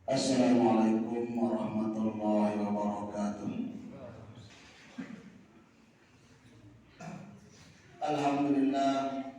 Assalamualaikum warahmatullahi wabarakatuh. Alhamdulillah,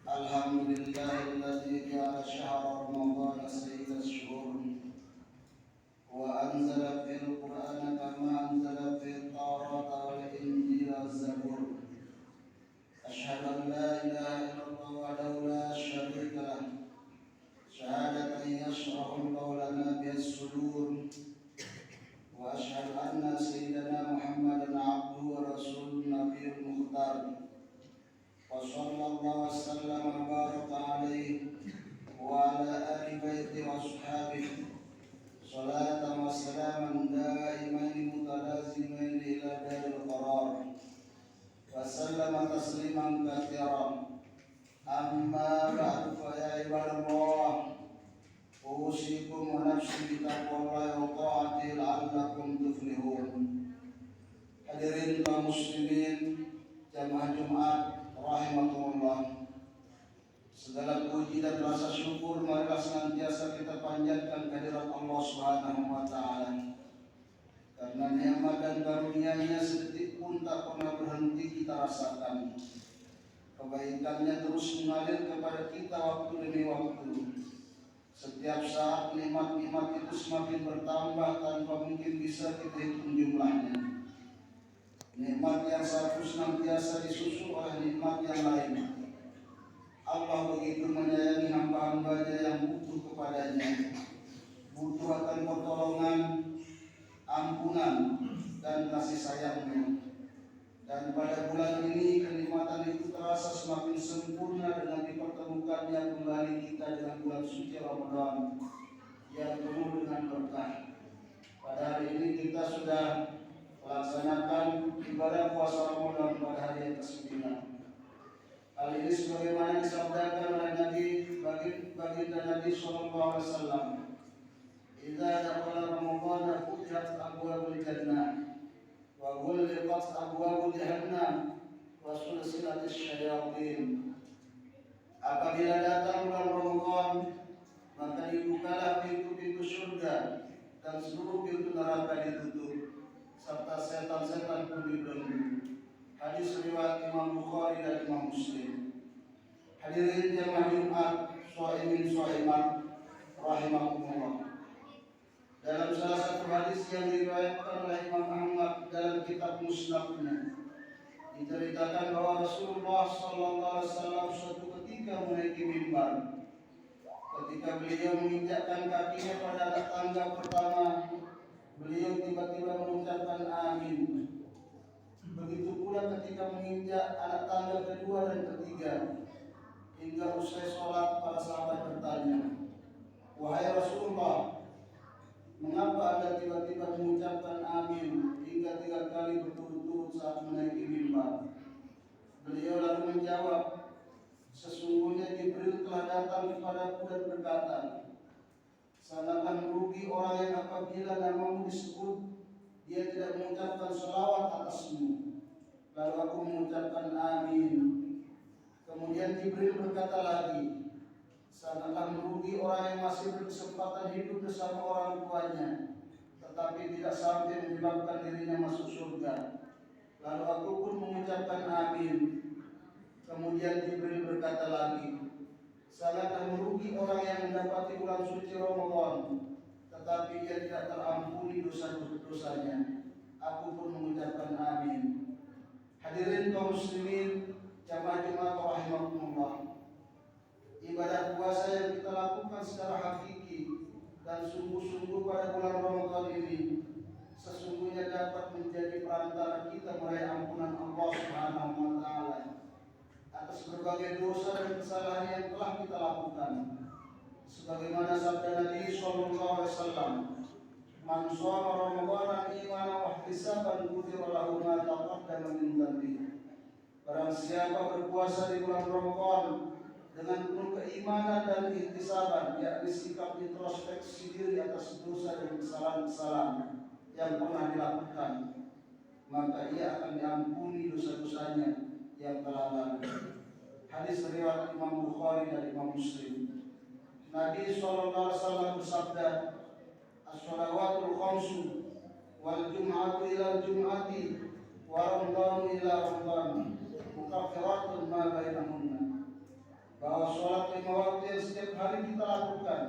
alhamdulillahilladzi ja'ala syahra ramadhana sayyidas syuhur wa anzala fil qur'ana kama anzala fil tawrata wal injila waz zabur. Asyhadu an la ilaha illallah wahdahu la syarika lah, syahadatan yashrahu qawlana bis sudur. Wa asyhadu anna sayyidana Muhammadan abduhu wa rasuluhu nabiyul mukhtar. Wa sallallahu wasallam wa baraka alaihi wa ala ali baiti wa ashabihi salatan wa salaman daimain mutalazimain ila daril qarar. Wa sallama tasliman katsiran. Amma ba'du fa ya ibadallah, usikum wa nafsi bitaqwallahi wa ta'atihi la'allakum tuflihun. Hadirin kaum muslimin jamaah Jumat rahimakumullah, segala puji dan rasa syukur marilah senantiasa kita panjatkan kehadirat Allah Subhanahu wa taala. Karena nikmat dan karunia-Nya sedetik pun tak pernah berhenti kita rasakan. Kebaikannya terus mengalir kepada kita waktu demi waktu. Setiap saat nikmat-nikmat itu semakin bertambah tanpa mungkin bisa kita hitung jumlahnya. Nikmat yang satu senantiasa disusul oleh nikmat yang lain. Allah begitu menyayangi hamba-hambanya yang butuh kepadanya, butuh akan pertolongan, ampunan, dan kasih sayangnya. Dan pada bulan ini kenikmatan itu terasa semakin sempurna dengan dipertemukannya kembali kita dengan bulan suci Ramadan yang penuh dengan berkah. Pada hari ini kita sudah melaksanakan ibadah puasa Ramadan pada hari yang ke-9. Hal ini sebagaimana disabdakan oleh baginda Nabi sallallahu alaihi wasallam, "Idza dakhala Ramadan futihat abwaabul jannah wa ghulqat abwaabul jahannam wa sulsilatis syayatin." Apabila datang bulan Ramadan, maka dibukalah pintu-pintu surga dan seluruh pintu neraka ditutup, serta setan-setan pun dibelenggu. Hadis riwayat Imam Bukhari dan Imam Muslim. Hadirin jamaah Jumat, shaimin shaimat rahimakumullah. Dalam salah satu hadis yang diriwayatkan oleh Imam Ahmad dalam kitab Musnadnya, diceritakan bahwa Rasulullah sallallahu alaihi wasallam suatu ketika menaiki mimbar. Ketika beliau menginjakkan kakinya pada tangga pertama, beliau tiba-tiba mengucapkan amin. Begitu pula ketika menginjak anak tangga kedua dan ketiga. Hingga usai sholat, para sahabat bertanya, "Wahai Rasulullah, mengapa Anda tiba-tiba mengucapkan amin hingga 3 kali berturut-turut saat menaiki mimbar?" Beliau lalu menjawab, "Sesungguhnya Jibril telah datang kepadaku dan berkata, sangatlah merugi orang yang apabila namamu disebut, dia tidak mengucapkan sholawat atasmu. Lalu aku mengucapkan amin." Kemudian Jibril berkata lagi, "Sangatlah merugi orang yang masih berkesempatan hidup bersama orang tuanya, tetapi tidak sampai menyebabkan dirinya masuk surga." Lalu aku pun mengucapkan amin. Kemudian Jibril berkata lagi, "Sangatlah merugi orang yang mendapati bulan suci Ramadan, tetapi dia tidak terampuni dosa-dosanya." Aku pun mengucapkan amin. Hadirin kaum muslimin jamaah Jumat rahimakumullah, ibadah puasa yang kita lakukan secara hakiki dan sungguh-sungguh pada bulan Ramadan ini sesungguhnya dapat menjadi perantara kita meraih ampunan Allah Subhanahu wa taala atas berbagai dosa dan kesalahan yang telah kita lakukan. Sebagaimana sabda Nabi sallallahu alaihi wasallam, "Man shoma Ramadhana imanan wa ihtisaban ghufira lahu ma taqaddama min dhanbihi." Barang siapa berpuasa di bulan Ramadan dengan penuh keimanan dan ihtisaban, yakni sikap introspeksi diri atas dosa dan kesalahan-kesalahan yang pernah dilakukan, maka ia akan diampuni dosa-dosanya yang telah lalu. Hadis riwayat Imam Bukhari dan Imam Muslim. Nabi SAW bersabda, "As-shalawatul khamsu wal jum'atu ila jum'ati wa ramadhanu ila ramadhan mukaffiratun ma bainahunna." Bahwa sholat 5 waktu yang setiap hari kita lakukan,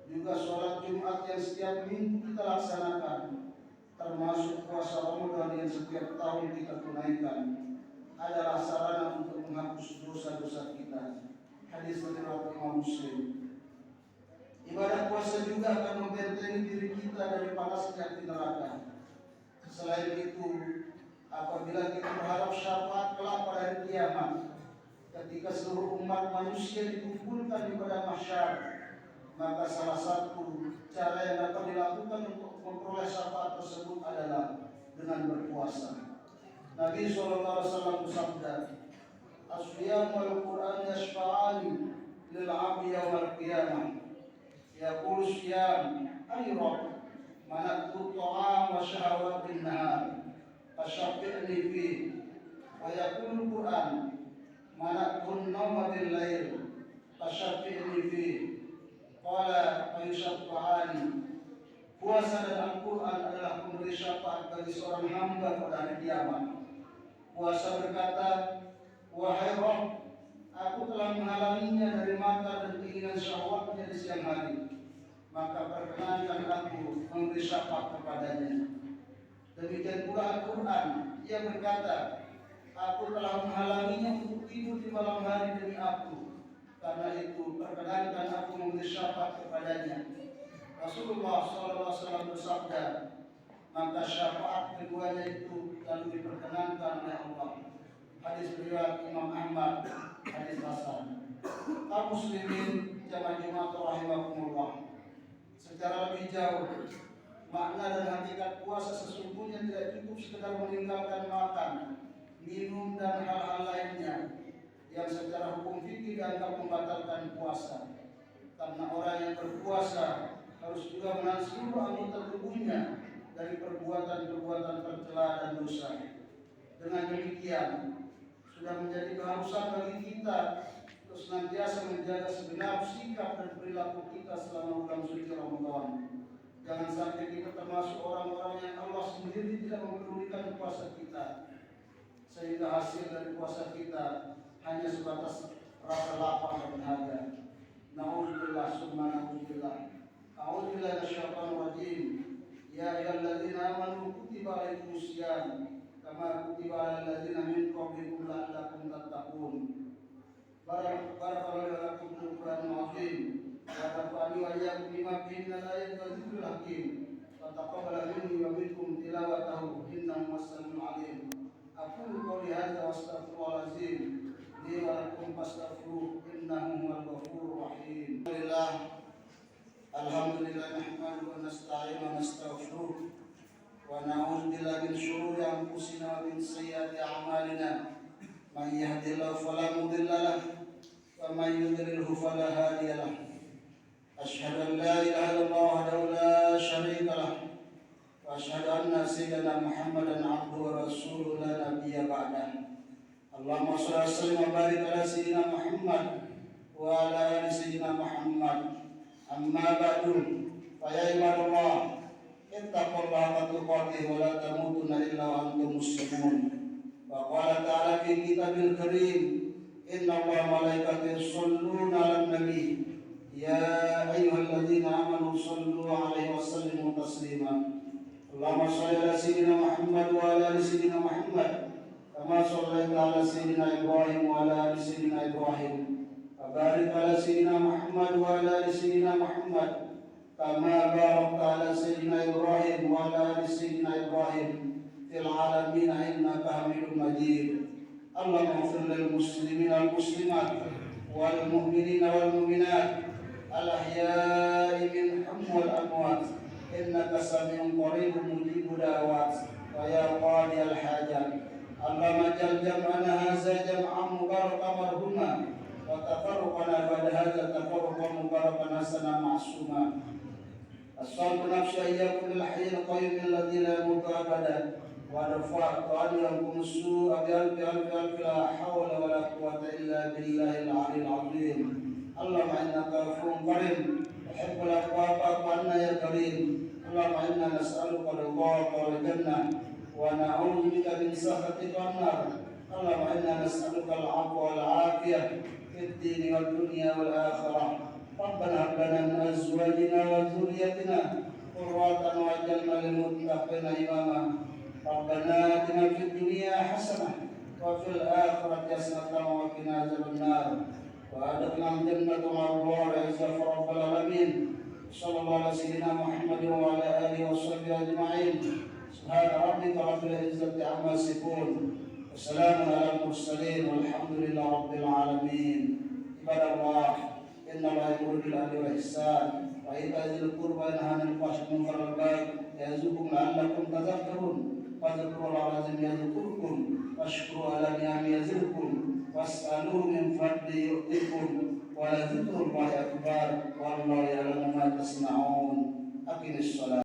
juga sholat Jumat yang setiap minggu kita laksanakan, termasuk puasa Ramadan yang setiap tahun kita tunaikan, adalah sarana untuk menghapus dosa-dosa kita. Hadis riwayat Imam Muslim. Ibadah puasa juga akan membentengi diri kita dari panas api neraka. Selain itu, apabila kita berharap syafaat kelak pada hari kiamat, ketika seluruh umat manusia dikumpulkan di padang mahsyar, maka salah satu cara yang dapat dilakukan untuk memperoleh syafaat tersebut adalah dengan berpuasa. Nabi SAW bersabda, "As-siyam wal Qur'an yashfa'ani lil 'abdi yaumil qiyamah. Yaqulu siyam ay rabb, mana'tu ta'am wa syahawat bin nahar, fasyafi'ni fi." Wa yaqulu Qur'an, "Mana'tu nawma bil lail, fasyafi'ni fi." Qala fayusyafa'ani. Puasa dan Al-Quran adalah pemberi syafaat bagi seorang hamba pada hari kiamat. Puasa berkata, "Wahai Rabb, aku telah menghalanginya dari mata dan keinginan syahwatnya di siang hari, maka perkenankan aku memberi syafaat kepadanya." Demikian pula Al-Quran, ia berkata, "Aku telah menghalanginya untuk tidur di malam hari demi aku, karena itu perkenankan aku memberi syafaat kepadanya." Rasulullah SAW bersabda, "Maka syafaat keduanya itu lalu diperkenankan oleh Allah." Hadis riwayat Imam Ahmad, hadis hasan. Kaum muslimin jamaah Jumat rahimakumullah, secara lebih jauh, makna dan hakikat puasa sesungguhnya tidak cukup sekedar meninggalkan makan, minum dan hal-hal lainnya yang secara hukum fikih dianggap membatalkan puasa. Karena orang yang berpuasa harus juga menahan seluruh anggota tubuhnya dari perbuatan-perbuatan tercela dan dosa. Dengan demikian, sudah menjadi keharusan bagi kita untuk senantiasa menjaga segenap sikap dan perilaku kita selama bulan suci Ramadan. Jangan sampai kita termasuk orang-orang yang Allah sendiri tidak mempedulikan puasa kita, sehingga hasil dari puasa kita hanya sebatas rasa lapar dan dahaga. Na'udzubillah summa na'udzubillah. A'udzubillahi minasyaitonir rajim. Ya ayyuhalladzina amanu kutiba alaikumusiyam kama kutiba alal ladzina min qablikum la'allakum tattaqun. Barakallahu lakum fil Qur'anil azim. Wa nafa'ani wa iyyakum bima fihi minal ayati wa dzikril hakim. Wa taqabbal minni wa minkum tilawatahu innahu was-sami'ul 'alim. Aqulu qawli hadza wa astaghfirullahal azim. Li wa lakum fastaghfiruhu innahu huwal ghafurur rahim. Alhamdulillah nahmaduhu wa nasta'inuhu wa nastaghfiruh wa na'udzu billahi min shururi anfusina wa min sayyiati a'malina. Man yahdihillahu fala mudilla lahu wa man yudlilhu fala hadiya lahu. Asyhadu an la ilaha illallah wahdahu la syarika lahu wa asyhadu anna sayyidana Muhammadan 'abduhu wa rasuluhu la nabiyya ba'dahu. Allahumma shalli wa sallim wa barik ala sayyidina Muhammad wa ala ali sayyidina Muhammad. Amma ba'du, fa ya ibadallah, ittaqullaha haqqa tuqatih wa la tamutunna illa wa antum muslimun. Wa qala ta'ala fi kitabil karim, inna Allaha wa malaikatahu yusholluna 'alan nabi, ya ayyuhalladzina amanu shollu 'alaihi wa sallimu taslima. Allahumma shalli ala sayyidina Muhammad wa ala ali sayyidina Muhammad, kama shallaita ala sayyidina Ibrahim wa ala ali sayyidina Ibrahim. Barik ala sayyidina Muhammad wa ala ali sayyidina Muhammad kama barakta ala sayyidina Ibrahim wa ala ali sayyidina Ibrahim fil alamin innaka Hamidum Majid. Allahumma ighfir lil muslimin wal muslimat wal mu'minin wal mu'minat al ahya'i minhum wal amwat innaka sami'un qaribun mujibud da'wat wa ya qadi al hajat. Allahumma jal jam'ana hadza jam'an mubarakan marhuma wa tafarruqana ba'da hadza tafarruqan mubarakan hasanan ma'suma. As-salatu nafsi iyyakum lil hayyil qayyum alladzi la yamutu abadan wa rafa'tu ankum as-su'a bi alfi la hawla wa la quwwata illa billahil 'aliyyil 'azim. اللهم إنك عفو كريم تحب العفو فاعف عنا يا كريم. اللهم إنا نسألك رضاك والجنة ونعوذ بك من سخطك والنار. اللهم إنا نسألك العفو والعافية في الدين والدنيا والآخرة. ربنا هب لنا من أزواجنا وذريتنا قرة واجعلنا للمتقين إماما. ربنا آتنا في الدنيا حسنة وفي الآخرة حسنة وقنا عذاب النار وأدخلنا الجنة مع الأبرار عز رب العالمين. صلى الله على سيدنا محمد وعلى آله وصحبه أجمعين. سبحان ربك رب العزة عما يصفون وسلام على المرسلين والحمد لله رب العالمين. عباد الله إن الله يأمر بالعدل والإحسان وإيتاء ذي القربى وينهى عن الفحشاء والمنكر والبغي يعظكم لعلكم تذكرون. فاذكروا الله العظيم يذكركم واشكروا على نعمه يزدكم واسألوه من فضله يؤتكم ولذكر الله أكبر والله يعلم ما تصنعون. أقم الصلاة.